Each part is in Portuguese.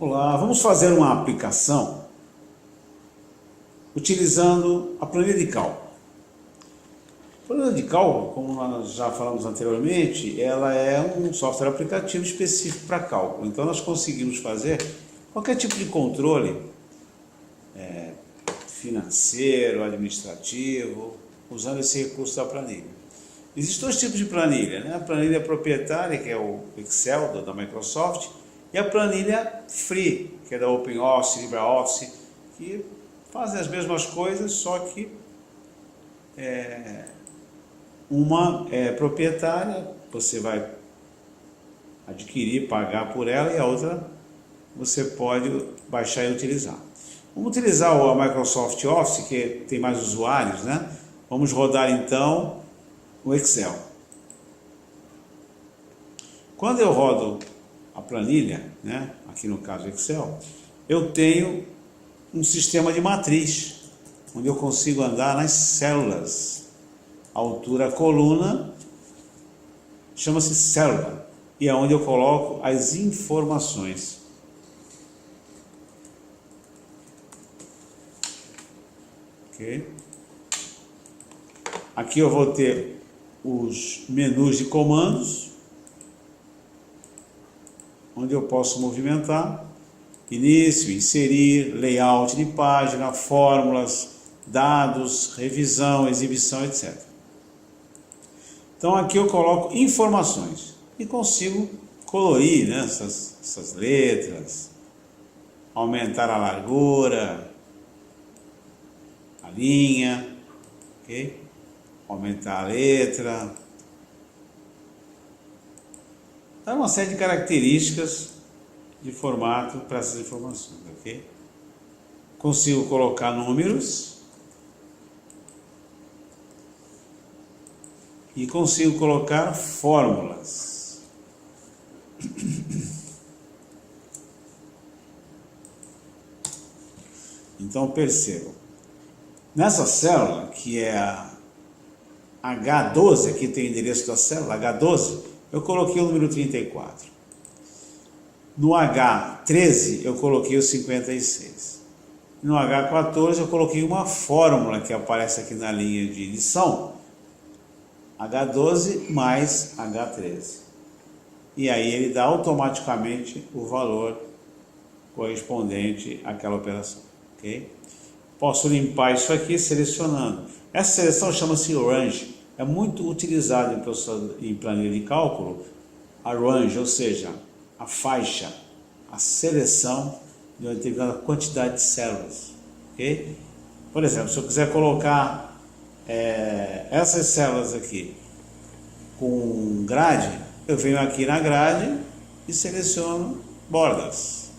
Olá, vamos fazer uma aplicação utilizando a planilha de cálculo. A planilha de cálculo, como nós já falamos anteriormente, ela é um software aplicativo específico para cálculo. Então nós conseguimos fazer qualquer tipo de controle financeiro, administrativo, usando esse recurso da planilha. Existem dois tipos de planilha, né? A planilha proprietária, que é o Excel da Microsoft, e a planilha free, que é da OpenOffice, LibreOffice, que fazem as mesmas coisas, só que uma é proprietária, você vai adquirir, pagar por ela, e a outra você pode baixar e utilizar. Vamos utilizar a Microsoft Office, que tem mais usuários, né? Vamos rodar então o Excel. Quando eu rodo a planilha, né, aqui no caso Excel, eu tenho um sistema de matriz, onde eu consigo andar nas células. A altura coluna chama-se célula, e é onde eu coloco as informações. Okay. Aqui eu vou ter os menus de comandos, onde eu posso movimentar, início, inserir, layout de página, fórmulas, dados, revisão, exibição, etc. Então aqui eu coloco informações e consigo colorir, né, essas letras, aumentar a largura, a linha, ok? Aumentar a letra. Dá uma série de características de formato para essas informações, ok? Consigo colocar números e consigo colocar fórmulas. Então percebam, nessa célula que é a H12, aqui tem o endereço da célula, H12, eu coloquei o número 34. No H13 eu coloquei o 56. No H14 eu coloquei uma fórmula que aparece aqui na linha de edição, H12 mais H13. E aí ele dá automaticamente o valor correspondente àquela operação, ok? Posso limpar isso aqui selecionando. Essa seleção chama-se range. É muito utilizado em planilha de cálculo, a range, ou seja, a faixa, a seleção de uma determinada quantidade de células. Okay? Por exemplo, se eu quiser colocar essas células aqui com grade, eu venho aqui na grade e seleciono bordas,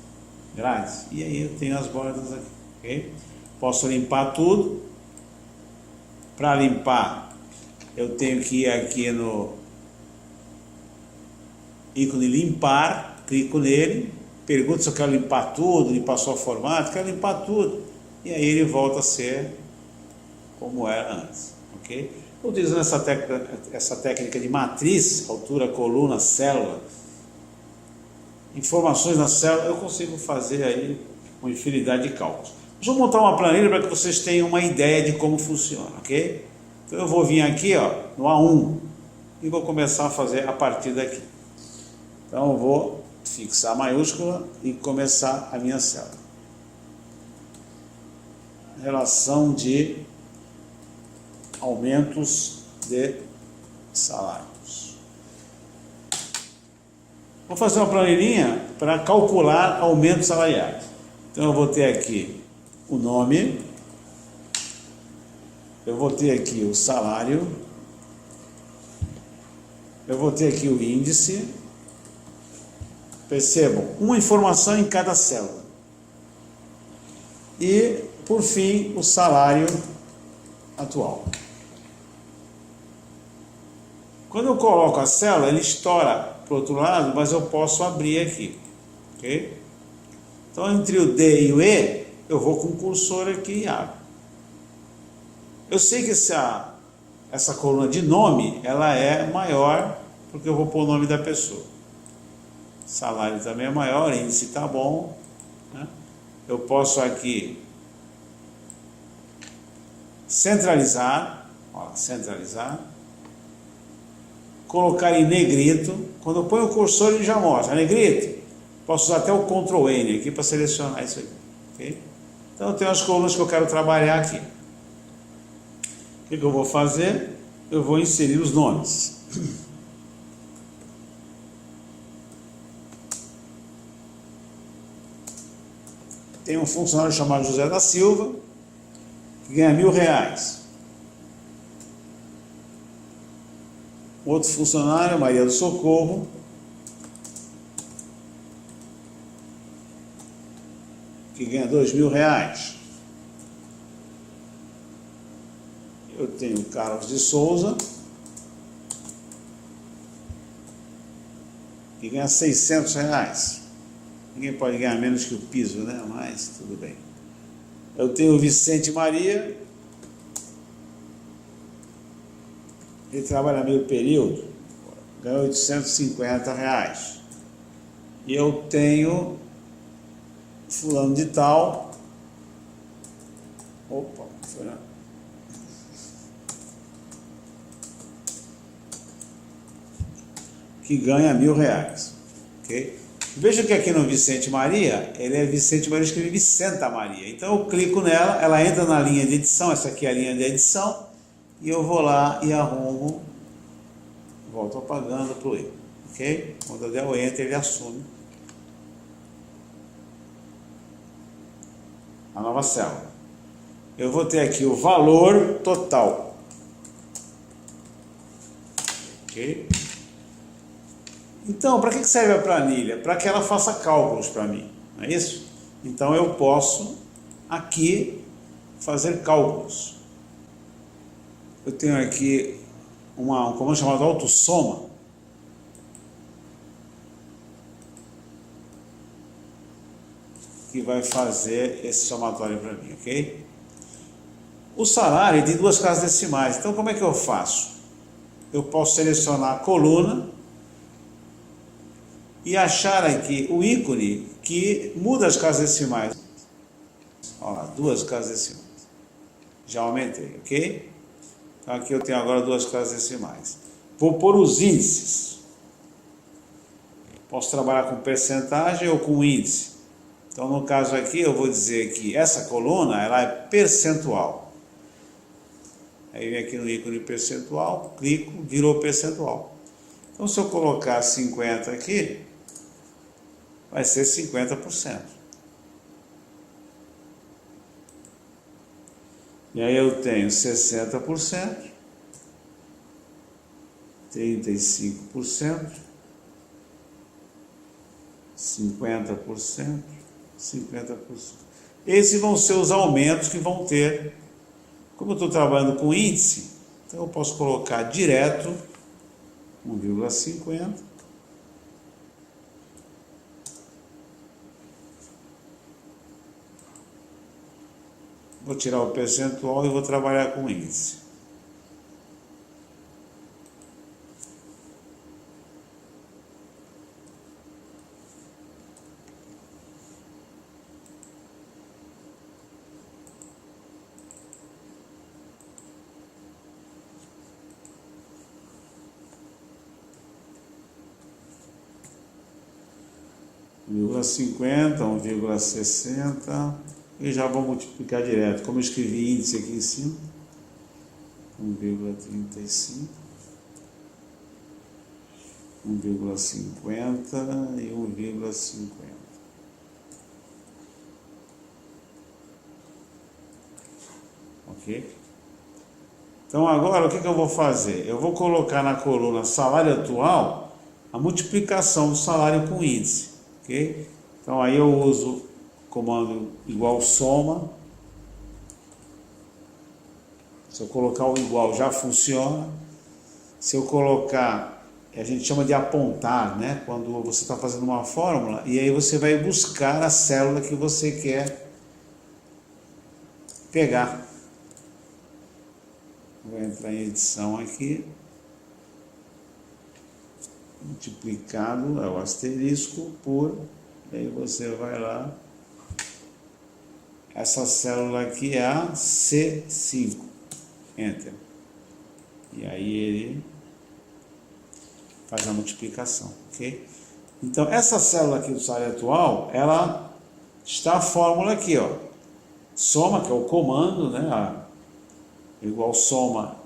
grades, e aí eu tenho as bordas aqui. Okay? Posso limpar tudo. Para limpar, eu tenho que ir aqui no ícone limpar, clico nele, pergunto se eu quero limpar tudo, limpar só o formato, quero limpar tudo, e aí ele volta a ser como era antes, ok? Utilizando essa técnica de matriz, altura, coluna, célula, informações na célula, eu consigo fazer aí uma infinidade de cálculos. Vou montar uma planilha para que vocês tenham uma ideia de como funciona, ok? Então eu vou vir aqui, ó, no A1 e vou começar a fazer a partir daqui. Então eu vou fixar a maiúscula e começar a minha célula. Relação de aumentos de salários. Vou fazer uma planilhinha para calcular aumentos salariais. Então eu vou ter aqui o nome, eu vou ter aqui o salário, eu vou ter aqui o índice. Percebam, uma informação em cada célula. E, por fim, o salário atual. Quando eu coloco a célula, ele estoura para o outro lado, mas eu posso abrir aqui. Ok? Então, entre o D e o E, eu vou com o cursor aqui e abro. Eu sei que essa coluna de nome, ela é maior, porque eu vou pôr o nome da pessoa. Salário também é maior, índice está bom, né? Eu posso aqui centralizar, ó, centralizar, colocar em negrito. Quando eu ponho o cursor ele já mostra, negrito. Posso usar até o Ctrl N aqui para selecionar isso aqui, ok? Então eu tenho as colunas que eu quero trabalhar aqui. O que eu vou fazer? Eu vou inserir os nomes. Tem um funcionário chamado José da Silva, que ganha R$1.000. Outro funcionário, Maria do Socorro, que ganha R$2.000. Eu tenho Carlos de Souza, que ganha R$600. Ninguém pode ganhar menos que o piso, né? Mas tudo bem. Eu tenho o Vicente Maria, ele trabalha meio período, ganha R$850. E eu tenho fulano de tal, opa, foi lá, que ganha R$1.000, ok? Veja que aqui no Vicente Maria, ele é Vicente Maria, eu escrevi Vicenta Maria. Então eu clico nela, ela entra na linha de edição, essa aqui é a linha de edição, e eu vou lá e arrumo, volto apagando para o E, ok? Quando eu der o Enter, ele assume a nova célula. Eu vou ter aqui o valor total, ok? Então, para que serve a planilha? Para que ela faça cálculos para mim, não é isso? Então eu posso aqui fazer cálculos. Eu tenho aqui um comando chamado autossoma, que vai fazer esse somatório para mim, ok? O salário tem duas casas decimais, então como é que eu faço? Eu posso selecionar a coluna e achar aqui o ícone que muda as casas decimais. Olha lá, duas casas decimais. Já aumentei, ok? Então aqui eu tenho agora duas casas decimais. Vou pôr os índices. Posso trabalhar com percentagem ou com índice. Então no caso aqui eu vou dizer que essa coluna ela é percentual. Aí vem aqui no ícone percentual, clico, virou percentual. Então se eu colocar 50 aqui, vai ser 50%. E aí eu tenho 60%, 35%, 50%, 50%. Esses vão ser os aumentos que vão ter. Como eu estou trabalhando com índice, então eu posso colocar direto 1,50. Vou tirar o percentual e vou trabalhar com índice. ,50, 1,60 e já vou multiplicar direto. Como eu escrevi índice aqui em cima, 1,35, 1,50 e 1,50. Ok? Então agora o que eu vou fazer? Eu vou colocar na coluna salário atual a multiplicação do salário com índice. Ok? Então aí eu uso o comando igual soma. Se eu colocar o igual já funciona. Se eu colocar, a gente chama de apontar, né? Quando você está fazendo uma fórmula e aí você vai buscar a célula que você quer pegar. Vou entrar em edição aqui. Multiplicado é o asterisco por, aí você vai lá essa célula aqui é a C5, Enter. E aí ele faz a multiplicação, ok? Então, essa célula aqui do salário atual, ela está a fórmula aqui, ó. Soma, que é o comando, né? Igual soma,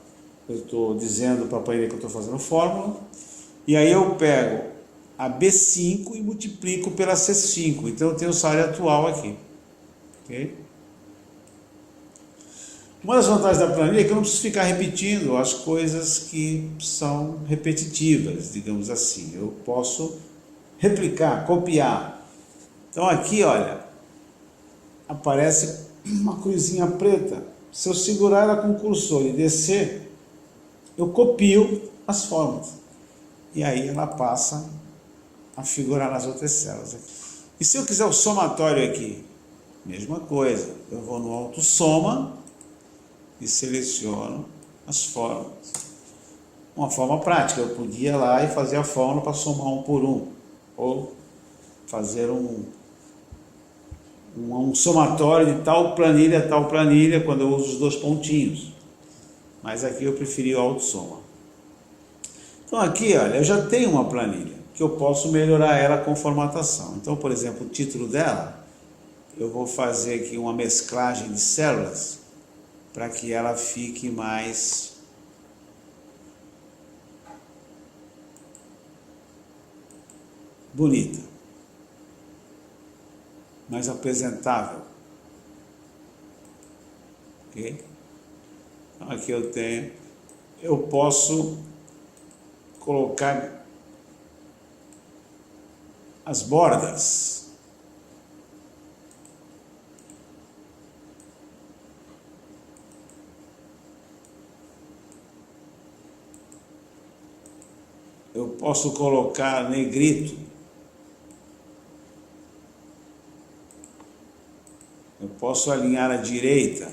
eu estou dizendo para a planilha que eu estou fazendo fórmula. E aí eu pego a B5 e multiplico pela C5. Então eu tenho o salário atual aqui, ok? Uma das vantagens da planilha é que eu não preciso ficar repetindo as coisas que são repetitivas, digamos assim. Eu posso replicar, copiar. Então aqui, olha, aparece uma cruzinha preta. Se eu segurar ela com o cursor e descer, eu copio as fórmulas. E aí ela passa a figurar nas outras células. E se eu quiser o somatório aqui? Mesma coisa. Eu vou no autossoma e seleciono as fórmulas. Uma forma prática, eu podia ir lá e fazer a fórmula para somar um por um, ou fazer um somatório de tal planilha a tal planilha, quando eu uso os dois pontinhos. Mas aqui eu preferi o autossoma. Então aqui, olha, eu já tenho uma planilha, que eu posso melhorar ela com formatação. Então, por exemplo, o título dela, eu vou fazer aqui uma mesclagem de células, para que ela fique mais bonita, mais apresentável, ok? Então aqui eu posso colocar as bordas. Eu posso colocar negrito. Eu posso alinhar à direita.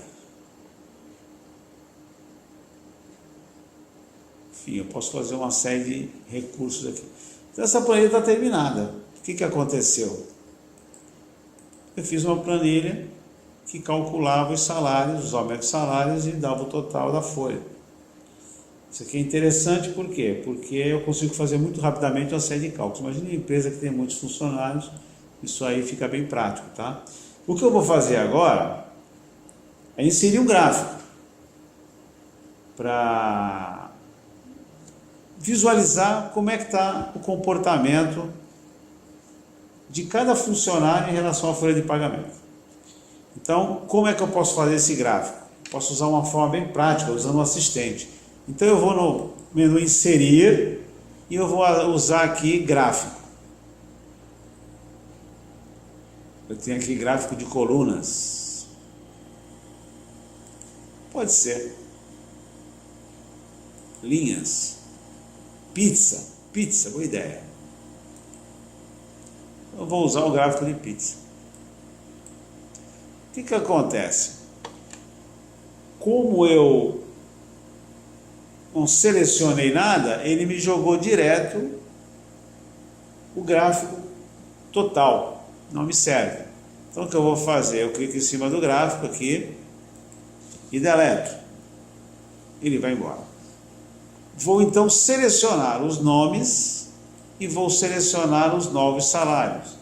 Enfim, eu posso fazer uma série de recursos aqui. Então essa planilha está terminada. O que aconteceu? Eu fiz uma planilha que calculava os salários, os aumentos de salários e dava o total da folha. Isso aqui é interessante por quê? Porque eu consigo fazer muito rapidamente uma série de cálculos. Imagina uma empresa que tem muitos funcionários, isso aí fica bem prático, tá? O que eu vou fazer agora é inserir um gráfico para visualizar como é que está o comportamento de cada funcionário em relação à folha de pagamento. Então, como é que eu posso fazer esse gráfico? Posso usar uma forma bem prática, usando um assistente. Então eu vou no menu inserir e eu vou usar aqui gráfico. Eu tenho aqui gráfico de colunas. Pode ser. Linhas. Pizza, boa ideia. Eu vou usar o gráfico de pizza. O que acontece? Como eu não selecionei nada, ele me jogou direto o gráfico total, não me serve. Então o que eu vou fazer? Eu clico em cima do gráfico aqui e deleto. Ele vai embora. Vou então selecionar os nomes e vou selecionar os novos salários.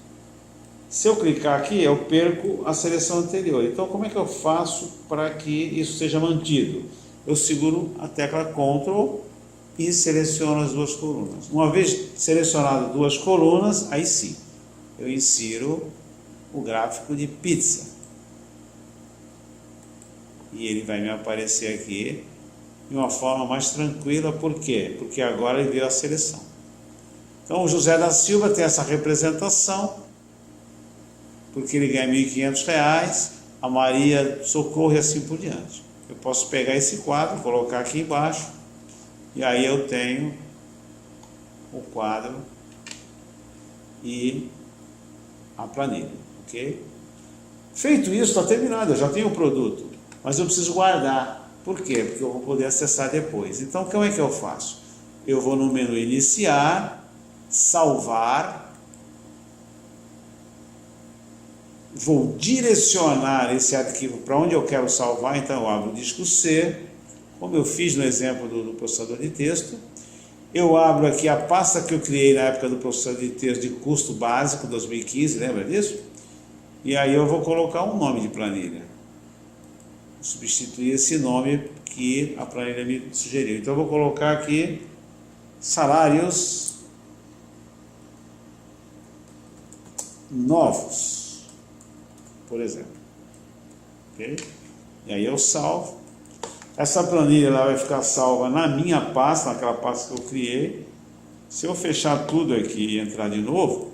Se eu clicar aqui, eu perco a seleção anterior. Então como é que eu faço para que isso seja mantido? Eu seguro a tecla Ctrl e seleciono as duas colunas. Uma vez selecionado duas colunas, aí sim, eu insiro o gráfico de pizza. E ele vai me aparecer aqui de uma forma mais tranquila. Por quê? Porque agora ele veio a seleção. Então o José da Silva tem essa representação, porque ele ganha R$ 1.500, a Maria Socorro e assim por diante. Eu posso pegar esse quadro, colocar aqui embaixo, e aí eu tenho o quadro e a planilha, ok? Feito isso, está terminado, eu já tenho o produto, mas eu preciso guardar. Por quê? Porque eu vou poder acessar depois. Então, como é que eu faço? Eu vou no menu Iniciar, Salvar, vou direcionar esse arquivo para onde eu quero salvar, então eu abro o disco C, como eu fiz no exemplo do processador de texto. Eu abro aqui a pasta que eu criei na época do processador de texto de custo básico 2015, lembra disso? E aí eu vou colocar um nome de planilha. Vou substituir esse nome que a planilha me sugeriu. Então eu vou colocar aqui salários novos, por exemplo. Okay? E aí eu salvo. Essa planilha ela vai ficar salva na minha pasta, naquela pasta que eu criei. Se eu fechar tudo aqui e entrar de novo,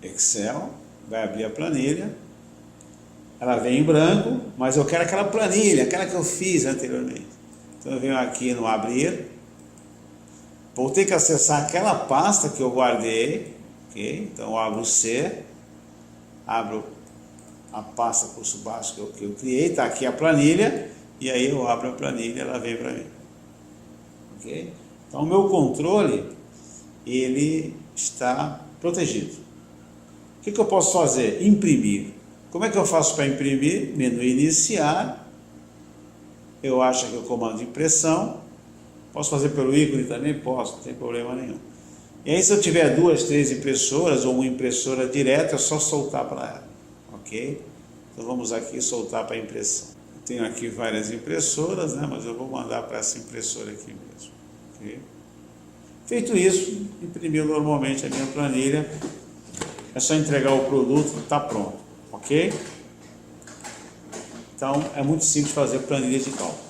Excel, vai abrir a planilha, ela vem em branco, mas eu quero aquela planilha, aquela que eu fiz anteriormente. Então eu venho aqui no abrir, vou ter que acessar aquela pasta que eu guardei, ok? Então eu abro o C, abro a pasta curso básico que eu criei, está aqui a planilha, e aí eu abro a planilha, ela vem para mim, ok? Então o meu controle, ele está protegido. O que eu posso fazer? Imprimir. Como é que eu faço para imprimir? Menu iniciar, eu acho aqui o comando de impressão, posso fazer pelo ícone também? Posso, não tem problema nenhum. E aí se eu tiver 2, 3 impressoras ou uma impressora direta, é só soltar para ela, ok? Então vamos aqui soltar para impressão. Eu tenho aqui várias impressoras, né? Mas eu vou mandar para essa impressora aqui mesmo, ok? Feito isso, imprimiu normalmente a minha planilha, é só entregar o produto e está pronto, ok? Então é muito simples fazer planilha de cálculo.